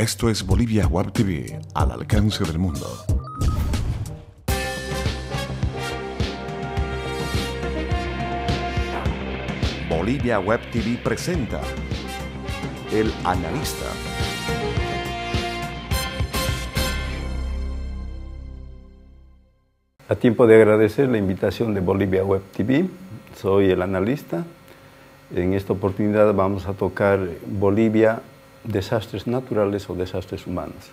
Esto es Bolivia Web TV, al alcance del mundo. Bolivia Web TV presenta El Analista. A tiempo de agradecer la invitación de Bolivia Web TV, soy el analista. En esta oportunidad vamos a tocar Bolivia, desastres naturales o desastres humanos.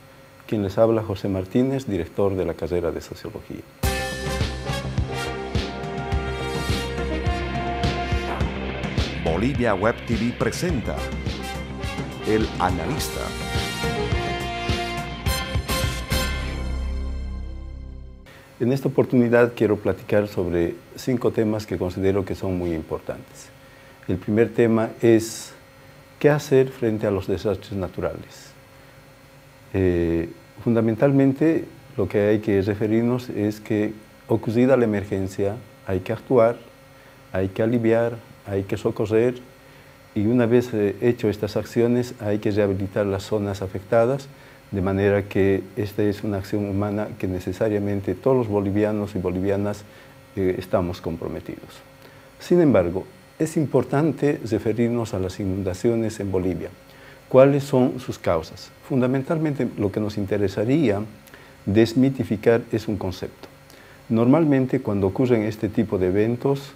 Quien les habla, José Martínez, director de la carrera de Sociología. Bolivia Web TV presenta El Analista. En esta oportunidad quiero platicar sobre 5 temas que considero que son muy importantes. El primer tema es ¿qué hacer frente a los desastres naturales? Fundamentalmente lo que hay que referirnos es que ocurrida la emergencia hay que actuar, hay que aliviar, hay que socorrer y una vez hecho estas acciones hay que rehabilitar las zonas afectadas, de manera que esta es una acción humana que necesariamente todos los bolivianos y bolivianas estamos comprometidos. Sin embargo, es importante referirnos a las inundaciones en Bolivia. ¿Cuáles son sus causas? Fundamentalmente lo que nos interesaría desmitificar es un concepto. Normalmente cuando ocurren este tipo de eventos,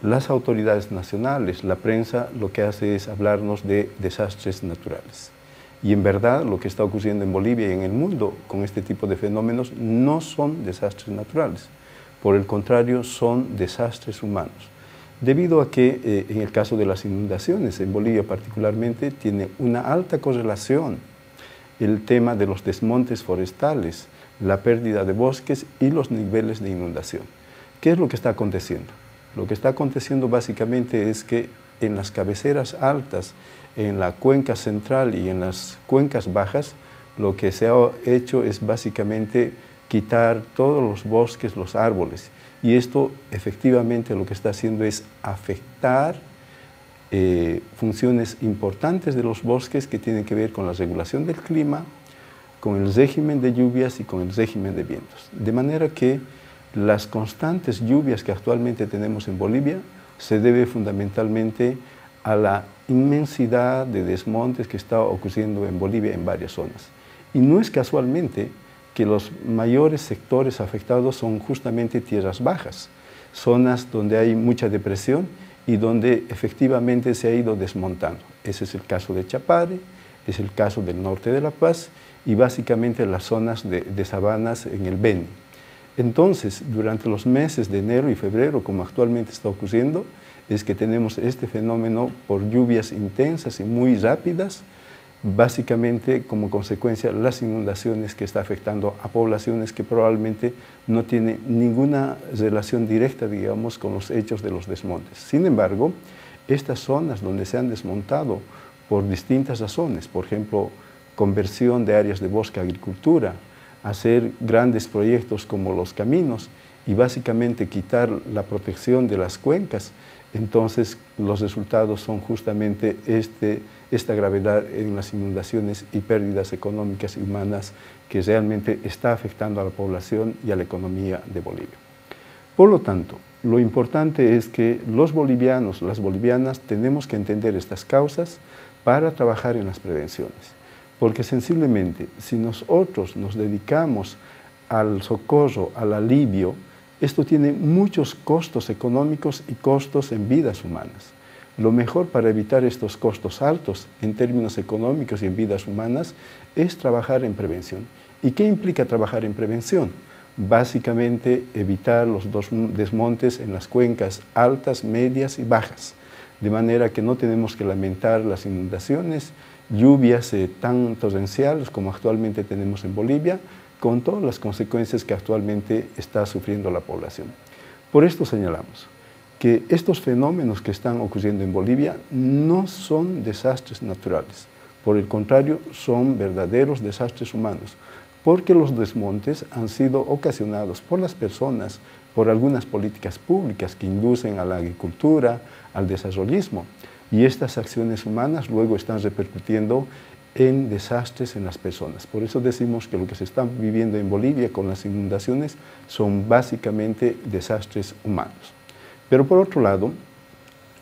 las autoridades nacionales, la prensa, lo que hace es hablarnos de desastres naturales. Y en verdad lo que está ocurriendo en Bolivia y en el mundo con este tipo de fenómenos no son desastres naturales. Por el contrario, son desastres humanos. Debido a que en el caso de las inundaciones, en Bolivia particularmente, tiene una alta correlación el tema de los desmontes forestales, la pérdida de bosques y los niveles de inundación. ¿Qué es lo que está aconteciendo? Lo que está aconteciendo básicamente es que en las cabeceras altas, en la cuenca central y en las cuencas bajas, lo que se ha hecho es básicamente quitar todos los bosques, los árboles. Y esto efectivamente lo que está haciendo es afectar funciones importantes de los bosques que tienen que ver con la regulación del clima, con el régimen de lluvias y con el régimen de vientos. De manera que las constantes lluvias que actualmente tenemos en Bolivia se debe fundamentalmente a la inmensidad de desmontes que está ocurriendo en Bolivia en varias zonas. Y no es casualmente que los mayores sectores afectados son justamente tierras bajas, zonas donde hay mucha depresión y donde efectivamente se ha ido desmontando. Ese es el caso de Chapare, es el caso del norte de La Paz y básicamente las zonas de sabanas en el Beni. Entonces, durante los meses de enero y febrero, como actualmente está ocurriendo, es que tenemos este fenómeno por lluvias intensas y muy rápidas, básicamente como consecuencia las inundaciones que está afectando a poblaciones que probablemente no tienen ninguna relación directa, digamos, con los hechos de los desmontes. Sin embargo, estas zonas donde se han desmontado por distintas razones, por ejemplo, conversión de áreas de bosque a agricultura, hacer grandes proyectos como los caminos y básicamente quitar la protección de las cuencas, entonces los resultados son justamente esta gravedad en las inundaciones y pérdidas económicas y humanas que realmente está afectando a la población y a la economía de Bolivia. Por lo tanto, lo importante es que los bolivianos, las bolivianas, tenemos que entender estas causas para trabajar en las prevenciones. Porque sensiblemente, si nosotros nos dedicamos al socorro, al alivio, esto tiene muchos costos económicos y costos en vidas humanas. Lo mejor para evitar estos costos altos en términos económicos y en vidas humanas es trabajar en prevención. ¿Y qué implica trabajar en prevención? Básicamente evitar los desmontes en las cuencas altas, medias y bajas, de manera que no tenemos que lamentar las inundaciones, lluvias tan torrenciales como actualmente tenemos en Bolivia, con todas las consecuencias que actualmente está sufriendo la población. Por esto señalamos que estos fenómenos que están ocurriendo en Bolivia no son desastres naturales, por el contrario, son verdaderos desastres humanos, porque los desmontes han sido ocasionados por las personas, por algunas políticas públicas que inducen a la agricultura, al desarrollismo, y estas acciones humanas luego están repercutiendo en desastres en las personas. Por eso decimos que lo que se está viviendo en Bolivia con las inundaciones son básicamente desastres humanos. Pero por otro lado,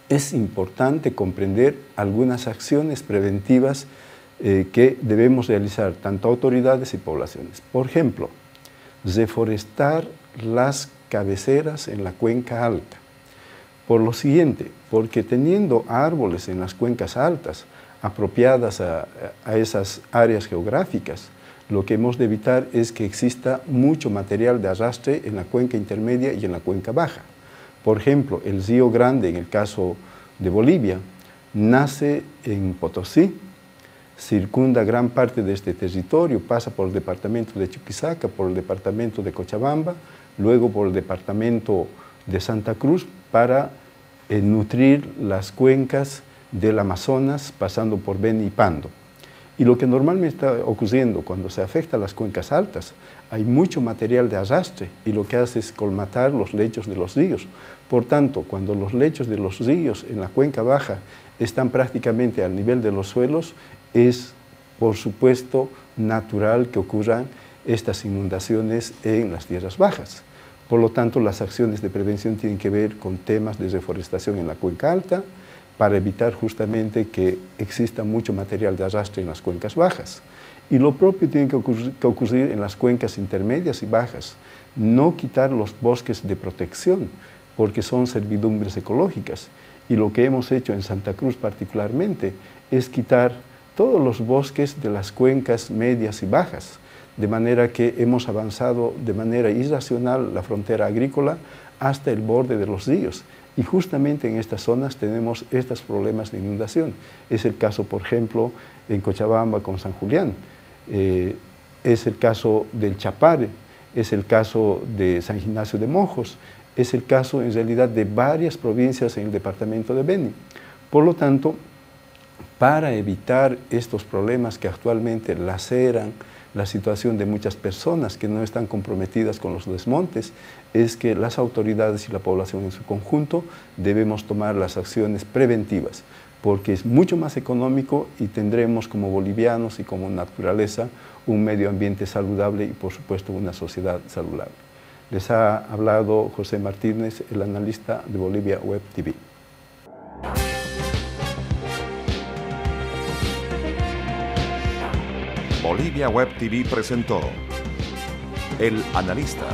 es importante comprender algunas acciones preventivas que debemos realizar tanto autoridades y poblaciones. Por ejemplo, reforestar las cabeceras en la cuenca alta. Por lo siguiente, porque teniendo árboles en las cuencas altas apropiadas a esas áreas geográficas, lo que hemos de evitar es que exista mucho material de arrastre en la cuenca intermedia y en la cuenca baja. Por ejemplo, el Río Grande, en el caso de Bolivia, nace en Potosí, circunda gran parte de este territorio, pasa por el departamento de Chuquisaca, por el departamento de Cochabamba, luego por el departamento de Santa Cruz para nutrir las cuencas del Amazonas, pasando por Beni y Pando. Y lo que normalmente está ocurriendo cuando se afecta a las cuencas altas, hay mucho material de arrastre y lo que hace es colmatar los lechos de los ríos. Por tanto, cuando los lechos de los ríos en la cuenca baja están prácticamente al nivel de los suelos, es, por supuesto, natural que ocurran estas inundaciones en las tierras bajas. Por lo tanto, las acciones de prevención tienen que ver con temas de reforestación en la cuenca alta, para evitar justamente que exista mucho material de arrastre en las cuencas bajas. Y lo propio tiene que ocurrir en las cuencas intermedias y bajas. No quitar los bosques de protección, porque son servidumbres ecológicas. Y lo que hemos hecho en Santa Cruz particularmente es quitar todos los bosques de las cuencas medias y bajas, de manera que hemos avanzado de manera irracional la frontera agrícola hasta el borde de los ríos. Y justamente en estas zonas tenemos estos problemas de inundación. Es el caso, por ejemplo, en Cochabamba con San Julián, es el caso del Chapare, es el caso de San Ignacio de Mojos, es el caso en realidad de varias provincias en el departamento de Beni. Por lo tanto, para evitar estos problemas que actualmente laceran la situación de muchas personas que no están comprometidas con los desmontes, es que las autoridades y la población en su conjunto debemos tomar las acciones preventivas, porque es mucho más económico y tendremos como bolivianos y como naturaleza un medio ambiente saludable y por supuesto una sociedad saludable. Les ha hablado José Martínez, el analista de Bolivia Web TV. Bolivia Web TV presentó El Analista.